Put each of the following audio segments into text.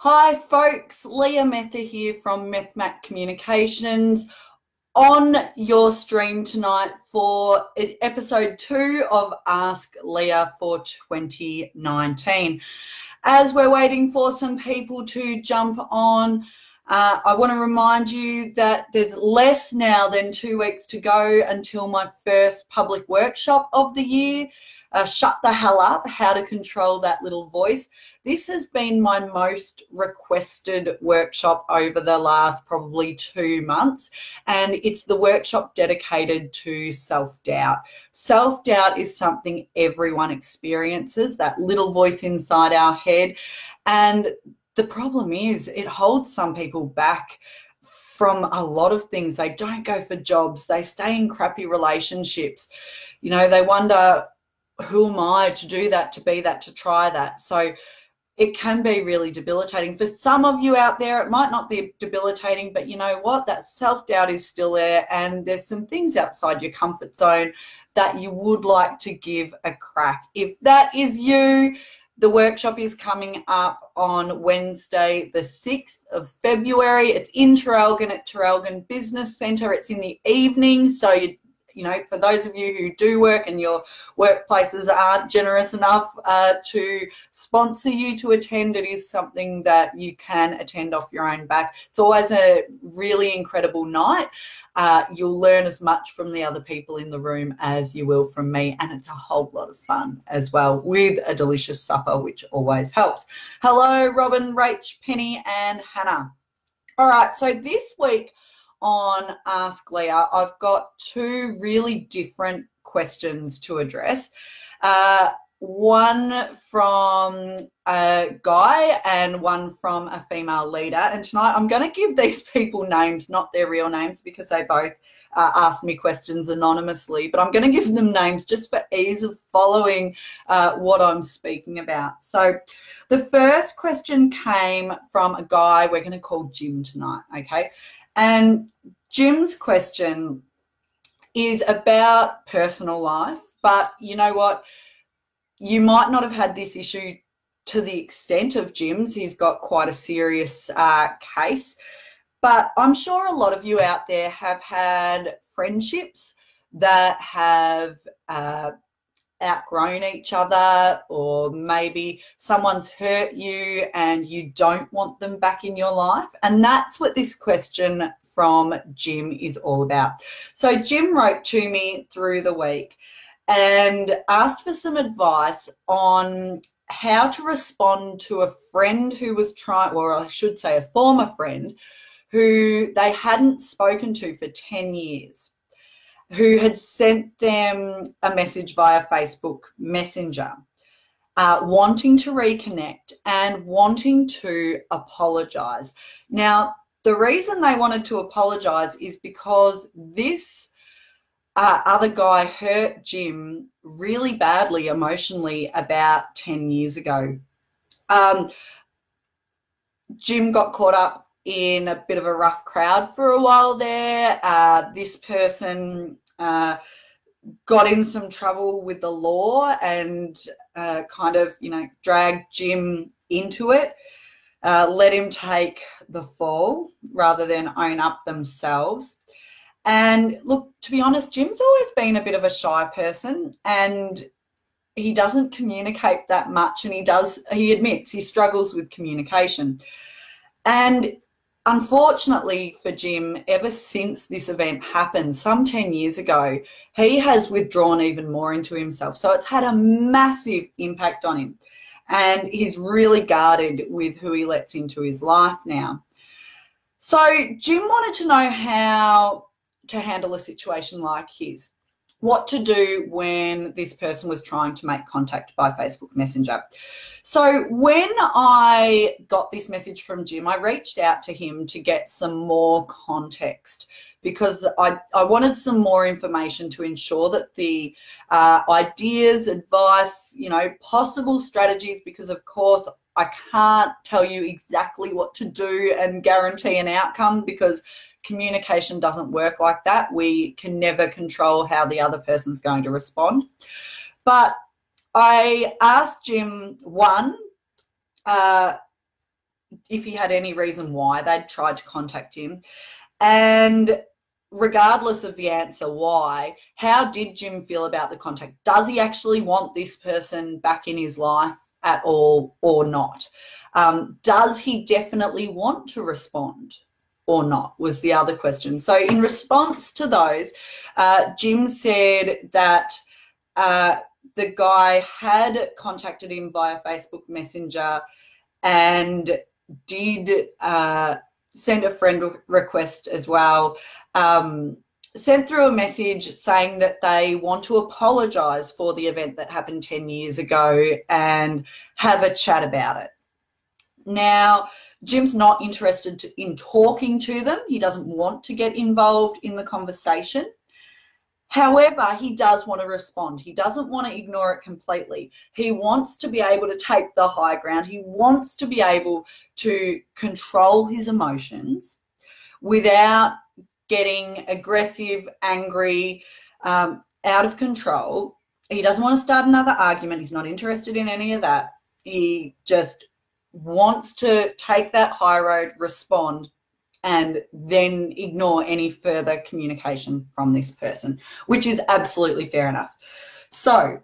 Hi folks, Leah Metha here from MethMac Communications on your stream tonight for episode 2 of Ask Leah for 2019. As we're waiting for some people to jump on, I want to remind you that there's less now than 2 weeks to go until my first public workshop of the year. Shut the hell up, how to control that little voice. This has been my most requested workshop over the last probably 2 months, and it's the workshop dedicated to self-doubt. Self-doubt is something everyone experiences, that little voice inside our head, and the problem is it holds some people back from a lot of things. They don't go for jobs, they stay in crappy relationships. You know, they wonder, who am I to do that, to be that, to try that? So it can be really debilitating. For some of you out there, it might not be debilitating, but you know what? That self-doubt is still there, and there's some things outside your comfort zone that you would like to give a crack. If that is you, the workshop is coming up on Wednesday, the 6th of February. It's in Traralgon at Traralgon Business Centre. It's in the evening, so you know, for those of you who do work and your workplaces aren't generous enough to sponsor you to attend, it is something that you can attend off your own back. It's always a really incredible night. You'll learn as much from the other people in the room as you will from me, and it's a whole lot of fun as well, with a delicious supper, which always helps. Hello, Robin, Rach, Penny, and Hannah. All right, so this week on Ask Leah, I've got 2 really different questions to address. One from a guy and one from a female leader. And tonight I'm going to give these people names, not their real names, because they both asked me questions anonymously. But I'm going to give them names just for ease of following what I'm speaking about. So the first question came from a guy we're going to call Jim tonight, okay? And Jim's question is about personal life, but you know what? You might not have had this issue to the extent of Jim's. He's got quite a serious case, but I'm sure a lot of you out there have had friendships that have outgrown each other, or maybe someone's hurt you and you don't want them back in your life. And that's what this question from Jim is all about. So Jim wrote to me through the week and asked for some advice on how to respond to a friend who was trying, or I should say a former friend, who they hadn't spoken to for 10 years. Who had sent them a message via Facebook Messenger, wanting to reconnect and wanting to apologise. Now, the reason they wanted to apologise is because this other guy hurt Jim really badly emotionally about 10 years ago. Jim got caught up in a bit of a rough crowd for a while there. This person got in some trouble with the law and kind of, you know, dragged Jim into it, let him take the fall rather than own up themselves. And look, to be honest, Jim's always been a bit of a shy person, and he doesn't communicate that much, and he admits he struggles with communication. And unfortunately for Jim, ever since this event happened some 10 years ago, he has withdrawn even more into himself. So it's had a massive impact on him, and he's really guarded with who he lets into his life now. So Jim wanted to know how to handle a situation like his. What to do when this person was trying to make contact by Facebook Messenger. So when I got this message from Jim, I reached out to him to get some more context, because I wanted some more information to ensure that the ideas, advice, you know, possible strategies, because of course I can't tell you exactly what to do and guarantee an outcome, because communication doesn't work like that. We can never control how the other person's going to respond. But I asked Jim, one, if he had any reason why they'd tried to contact him. And regardless of the answer why, how did Jim feel about the contact? Does he actually want this person back in his life at all or not? Does he definitely want to respond or not, was the other question. So in response to those, Jim said that the guy had contacted him via Facebook Messenger and did send a friend request as well, sent through a message saying that they want to apologise for the event that happened 10 years ago and have a chat about it. Now, Jim's not interested in talking to them. He doesn't want to get involved in the conversation. However, he does want to respond. He doesn't want to ignore it completely. He wants to be able to take the high ground. He wants to be able to control his emotions without getting aggressive, angry, out of control. He doesn't want to start another argument. He's not interested in any of that. He just wants to take that high road, respond, and then ignore any further communication from this person, which is absolutely fair enough. So,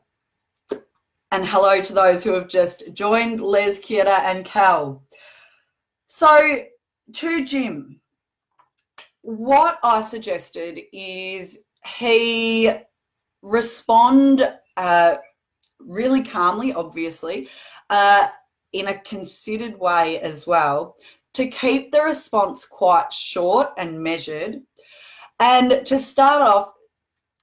and hello to those who have just joined, Les, Kiera, and Cal. So, to Jim, what I suggested is he respond really calmly, obviously, in a considered way as well, to keep the response quite short and measured. And to start off,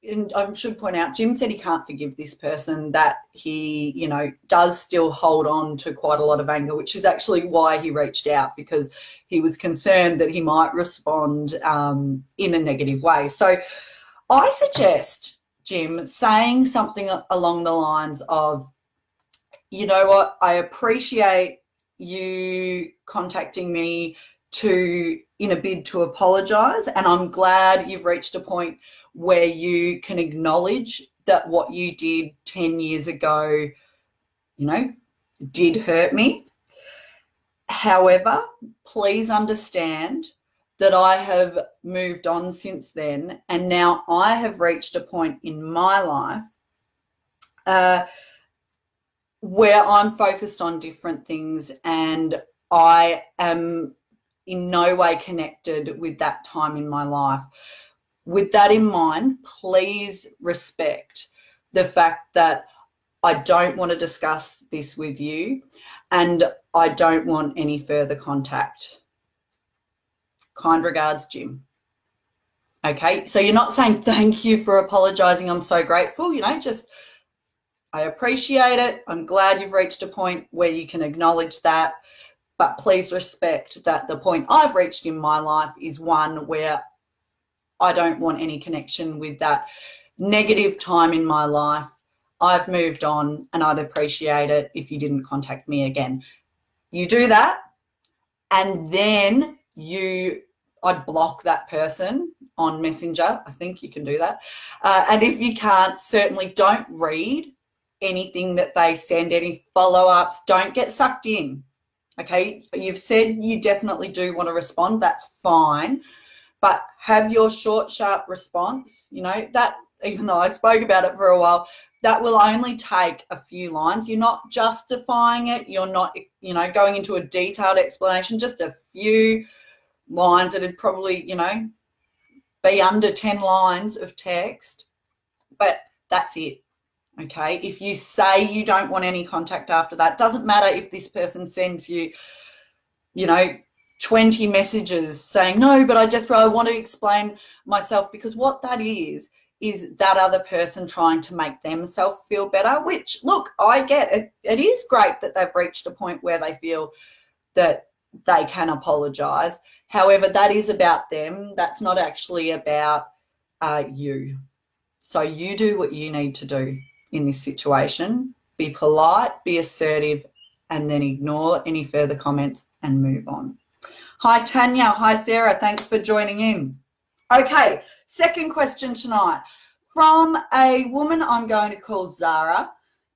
and I should point out, Jim said he can't forgive this person, that he, you know, does still hold on to quite a lot of anger, which is actually why he reached out, because he was concerned that he might respond in a negative way. So I suggest, Jim, saying something along the lines of, you know what, I appreciate you contacting me in a bid to apologise, and I'm glad you've reached a point where you can acknowledge that what you did 10 years ago, you know, did hurt me. However, please understand that I have moved on since then, and now I have reached a point in my life where I'm focused on different things, and I am in no way connected with that time in my life. With that in mind, please respect the fact that I don't want to discuss this with you, and I don't want any further contact. Kind regards, Jim. Okay, so you're not saying thank you for apologising, I'm so grateful, you know, just I appreciate it. I'm glad you've reached a point where you can acknowledge that, but please respect that the point I've reached in my life is one where I don't want any connection with that negative time in my life. I've moved on, and I'd appreciate it if you didn't contact me again. You do that, and then I'd block that person on Messenger. I think you can do that. And if you can't, certainly don't read anything that they send, any follow-ups. Don't get sucked in. Okay, you've said you definitely do want to respond. That's fine. But have your short, sharp response. You know, that, even though I spoke about it for a while, that will only take a few lines. You're not justifying it. You're not, you know, going into a detailed explanation. Just a few lines that would probably, you know, be under 10 lines of text. But that's it. Okay, if you say you don't want any contact after that, doesn't matter if this person sends you, you know, 20 messages saying, no, but I want to explain myself, because what that is that other person trying to make themselves feel better, which, look, I get it. It is great that they've reached a point where they feel that they can apologise. However, that is about them. That's not actually about you. So you do what you need to do in this situation. Be polite, be assertive, and then ignore any further comments and move on. Hi, Tanya. Hi, Sarah. Thanks for joining in. Okay, second question tonight from a woman I'm going to call Zara.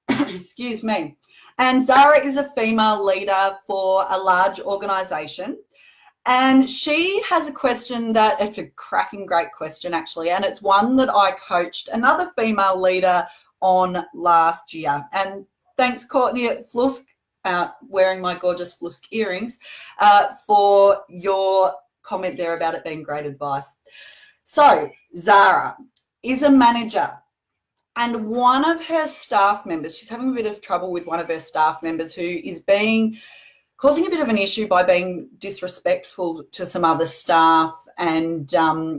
Excuse me. And Zara is a female leader for a large organisation. And she has a question that, it's a cracking great question actually, and it's one that I coached another female leader on last year. And thanks Courtney at Flusk, wearing my gorgeous Flusk earrings, for your comment there about it being great advice. So Zara is a manager, and one of her staff members, she's having a bit of trouble with one of her staff members who is causing a bit of an issue by being disrespectful to some other staff and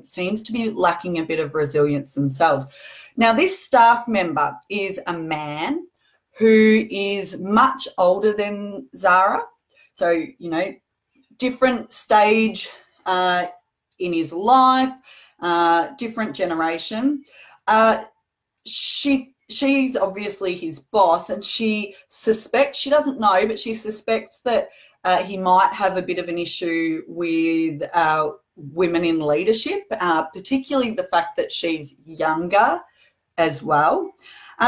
seems to be lacking a bit of resilience themselves. Now, this staff member is a man who is much older than Zara. So, you know, different stage in his life, different generation. She's obviously his boss, and she doesn't know, but she suspects that he might have a bit of an issue with women in leadership, particularly the fact that she's younger as well.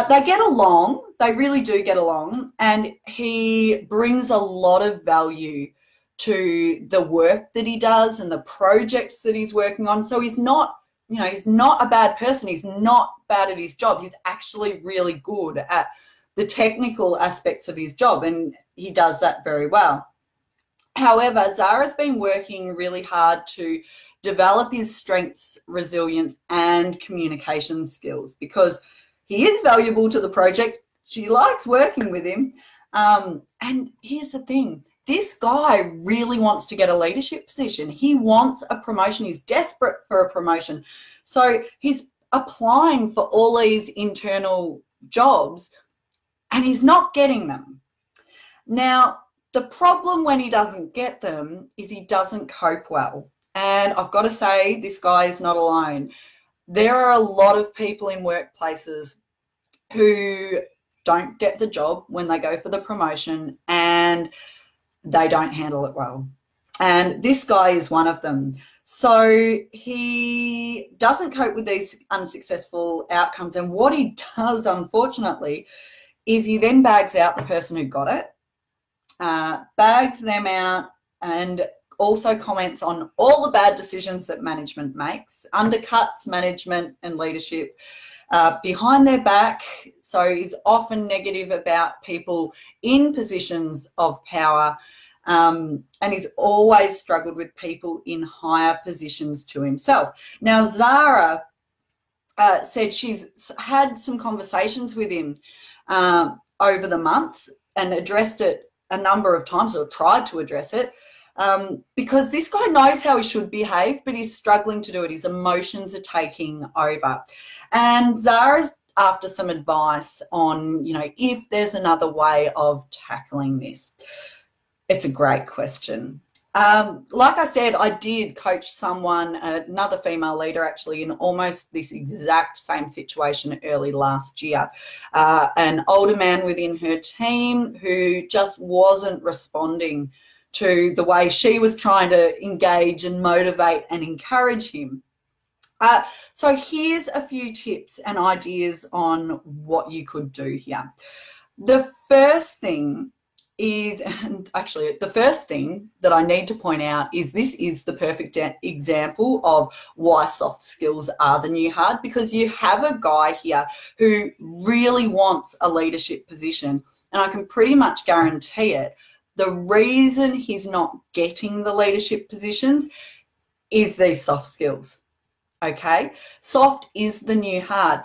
They get along, they really do get along, and he brings a lot of value to the work that he does and the projects that he's working on. So he's not, you know, he's not a bad person. He's not bad at his job. He's actually really good at the technical aspects of his job, and he does that very well. However, Zara's been working really hard to develop his strengths, resilience, and communication skills because he is valuable to the project. She likes working with him. And here's the thing. This guy really wants to get a leadership position. He wants a promotion. He's desperate for a promotion. So he's applying for all these internal jobs and he's not getting them. Now, the problem when he doesn't get them is he doesn't cope well. And I've got to say, this guy is not alone. There are a lot of people in workplaces who don't get the job when they go for the promotion and they don't handle it well. And this guy is one of them. So he doesn't cope with these unsuccessful outcomes. And what he does, unfortunately, is he then bags out the person who got it, bags them out, and also comments on all the bad decisions that management makes, undercuts management and leadership behind their back. So he's often negative about people in positions of power, and he's always struggled with people in higher positions to himself. Now, Zara said she's had some conversations with him over the months and addressed it a number of times, or tried to address it, because this guy knows how he should behave, but he's struggling to do it. His emotions are taking over. And Zara's after some advice on, you know, if there's another way of tackling this. It's a great question. Like I said, I did coach someone, another female leader actually, in almost this exact same situation early last year. An older man within her team who just wasn't responding to the way she was trying to engage and motivate and encourage him. So here's a few tips and ideas on what you could do here. The first thing is, and actually the first thing that I need to point out is this is the perfect example of why soft skills are the new hard, because you have a guy here who really wants a leadership position, and I can pretty much guarantee it. The reason he's not getting the leadership positions is these soft skills, okay? Soft is the new hard.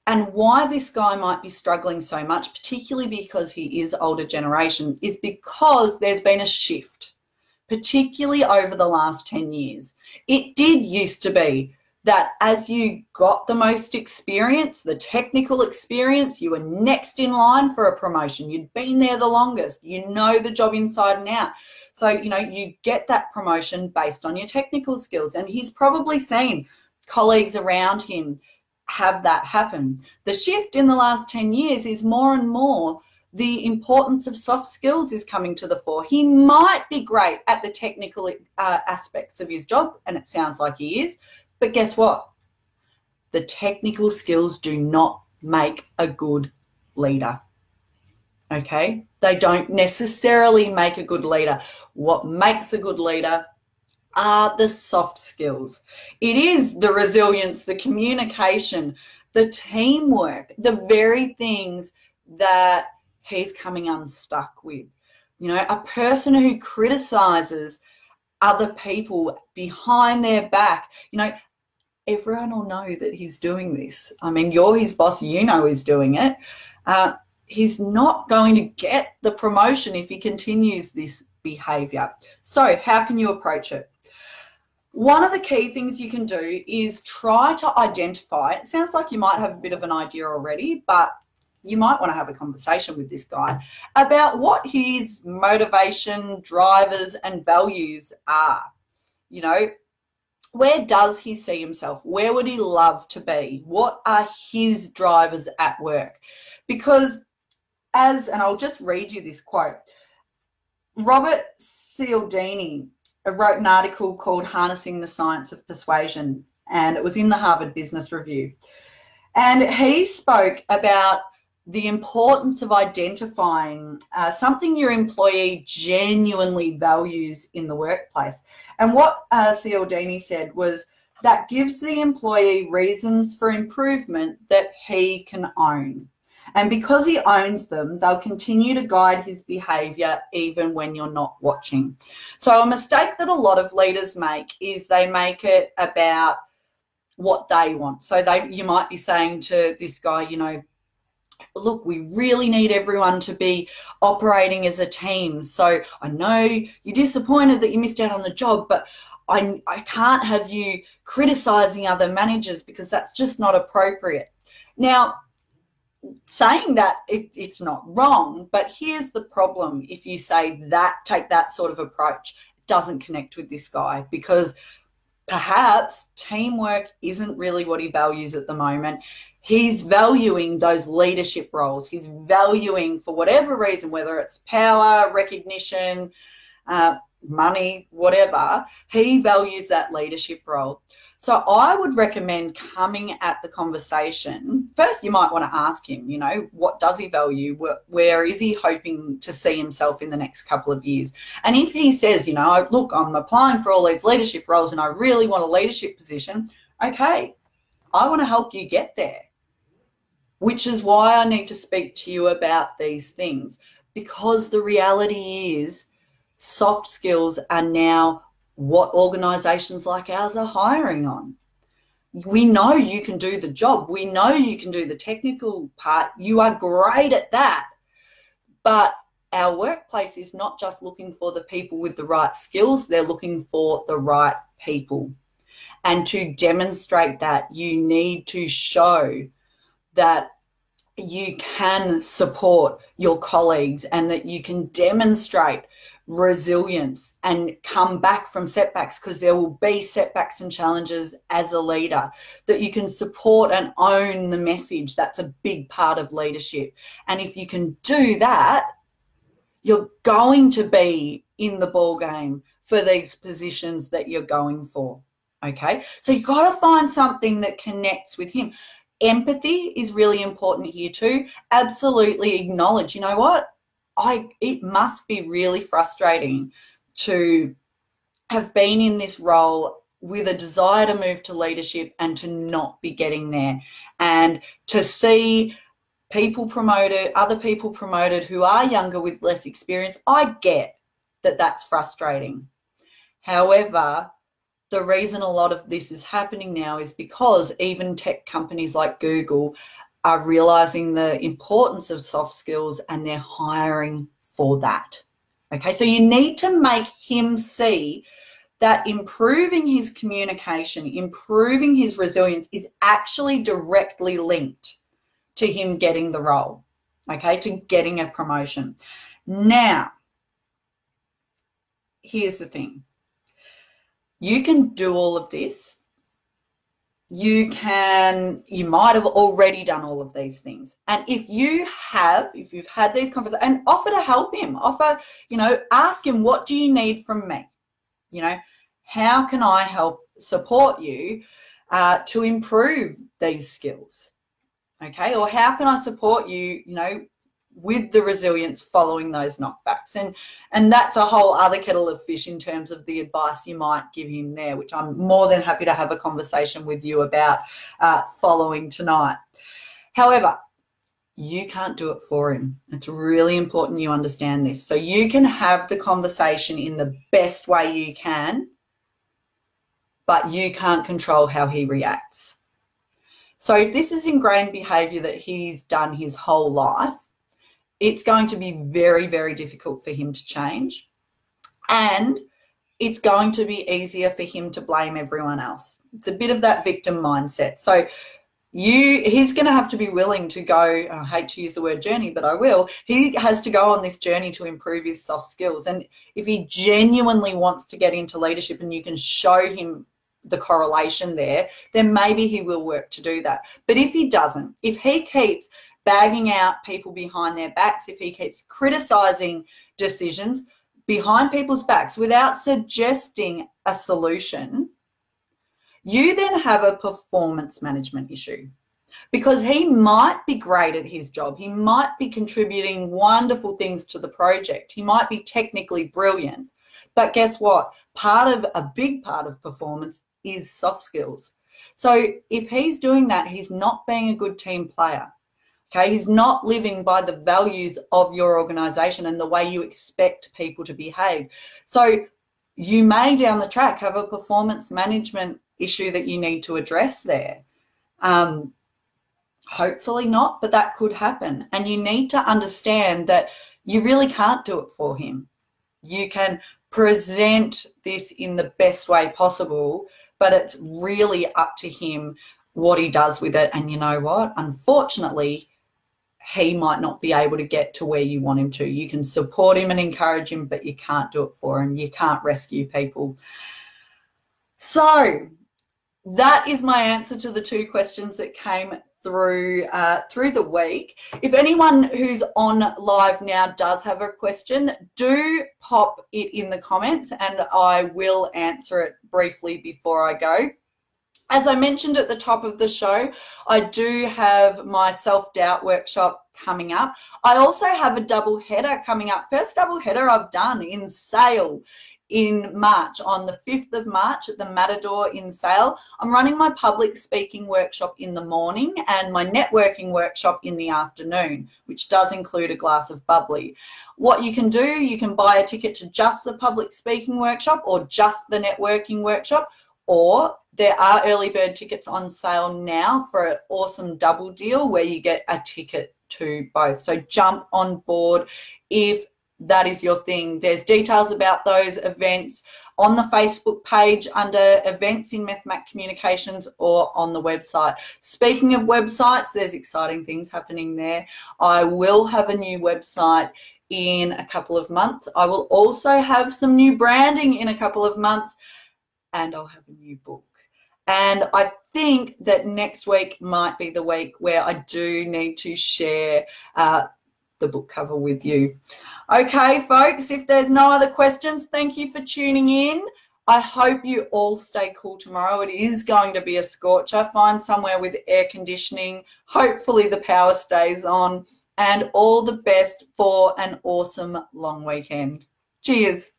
And why this guy might be struggling so much, particularly because he is older generation, is because there's been a shift, particularly over the last 10 years. It did used to be that as you got the most experience, the technical experience, you were next in line for a promotion. You'd been there the longest. You know the job inside and out. So, you know, you get that promotion based on your technical skills. And he's probably seen colleagues around him have that happen. The shift in the last 10 years is more and more the importance of soft skills is coming to the fore. He might be great at the technical aspects of his job, and it sounds like he is, but guess what? The technical skills do not make a good leader. Okay, they don't necessarily make a good leader. What makes a good leader are the soft skills. It is the resilience, the communication, the teamwork, the very things that he's coming unstuck with. You know, a person who criticizes other people behind their back, you know, everyone will know that he's doing this. I mean, you're his boss, you know he's doing it. He's not going to get the promotion if he continues this behavior. So how can you approach it? One of the key things you can do is try to identify, it sounds like you might have a bit of an idea already, but you might want to have a conversation with this guy about what his motivation, drivers, and values are. You know, where does he see himself? Where would he love to be? What are his drivers at work? Because and I'll just read you this quote. Robert Cialdini wrote an article called Harnessing the Science of Persuasion, and it was in the Harvard Business Review. And he spoke about the importance of identifying something your employee genuinely values in the workplace. And what Cialdini said was that gives the employee reasons for improvement that he can own. And because he owns them, they'll continue to guide his behaviour even when you're not watching. So a mistake that a lot of leaders make is they make it about what they want. So you might be saying to this guy, you know, look, we really need everyone to be operating as a team. So I know you're disappointed that you missed out on the job, but I can't have you criticising other managers because that's just not appropriate. Now, saying that it's not wrong, but here's the problem. If you say that, take that sort of approach, it doesn't connect with this guy because perhaps teamwork isn't really what he values at the moment. He's valuing those leadership roles. He's valuing, for whatever reason, whether it's power, recognition, money, whatever, he values that leadership role. So I would recommend coming at the conversation. First, you might want to ask him, you know, what does he value? Where is he hoping to see himself in the next couple of years? And if he says, you know, look, I'm applying for all these leadership roles and I really want a leadership position, okay, I want to help you get there, which is why I need to speak to you about these things, because the reality is soft skills are now what organisations like ours are hiring on. We know you can do the job. We know you can do the technical part. You are great at that. But our workplace is not just looking for the people with the right skills. They're looking for the right people. And to demonstrate that, you need to show that you can support your colleagues and that you can demonstrate resilience and come back from setbacks, because there will be setbacks and challenges as a leader, that you can support and own the message. That's a big part of leadership. And if you can do that, you're going to be in the ball game for these positions that you're going for. Okay, so you've got to find something that connects with him. Empathy is really important here too. Absolutely acknowledge, you know what? It must be really frustrating to have been in this role with a desire to move to leadership and to not be getting there, and to see people promoted, other people promoted who are younger with less experience. I get that that's frustrating. However, the reason a lot of this is happening now is because even tech companies like Google are realizing the importance of soft skills and they're hiring for that. Okay, so you need to make him see that improving his communication, improving his resilience is actually directly linked to him getting the role, okay, to getting a promotion. Now, here's the thing. You can do all of this. You might have already done all of these things. And if you've had these conversations, and offer to help him, ask him, what do you need from me? You know, how can I help support you to improve these skills? Okay, or how can I support you, with the resilience following those knockbacks. And that's a whole other kettle of fish in terms of the advice you might give him there, which I'm more than happy to have a conversation with you about following tonight. However, you can't do it for him. It's really important you understand this. So you can have the conversation in the best way you can, but you can't control how he reacts. So if this is ingrained behavior that he's done his whole life, it's going to be very, very difficult for him to change. And it's going to be easier for him to blame everyone else. It's a bit of that victim mindset. So he's going to have to be willing to go, I hate to use the word journey, but I will. He has to go on this journey to improve his soft skills. And if he genuinely wants to get into leadership and you can show him the correlation there, then maybe he will work to do that. But if he doesn't, if he keeps bagging out people behind their backs, if he keeps criticising decisions behind people's backs without suggesting a solution, you then have a performance management issue, because he might be great at his job. He might be contributing wonderful things to the project. He might be technically brilliant. But guess what? A big part of performance is soft skills. So if he's doing that, he's not being a good team player. Okay, he's not living by the values of your organisation and the way you expect people to behave. So you may down the track have a performance management issue that you need to address there. Hopefully not, but that could happen. And you need to understand that you really can't do it for him. You can present this in the best way possible, but it's really up to him what he does with it. And you know what? Unfortunately, he might not be able to get to where you want him to. You can support him and encourage him, but you can't do it for him. You can't rescue people. So that is my answer to the 2 questions that came through the week. If anyone who's on live now does have a question, do pop it in the comments and I will answer it briefly before I go. As I mentioned at the top of the show, I do have my self-doubt workshop coming up. I also have a double header coming up. First double header I've done in Sale in March, on the 5th of March at the Matador in Sale. I'm running my public speaking workshop in the morning and my networking workshop in the afternoon, which does include a glass of bubbly. What you can do, you can buy a ticket to just the public speaking workshop or just the networking workshop, or there are early bird tickets on sale now for an awesome double deal where you get a ticket to both. So jump on board if that is your thing. There's details about those events on the Facebook page under events in MethMac Communications or on the website. Speaking of websites, there's exciting things happening there. I will have a new website in a couple of months. I will also have some new branding in a couple of months, and I'll have a new book. And I think that next week might be the week where I do need to share the book cover with you. Okay, folks, if there's no other questions, thank you for tuning in. I hope you all stay cool tomorrow. It is going to be a scorcher. Find somewhere with air conditioning. Hopefully the power stays on. And all the best for an awesome long weekend. Cheers.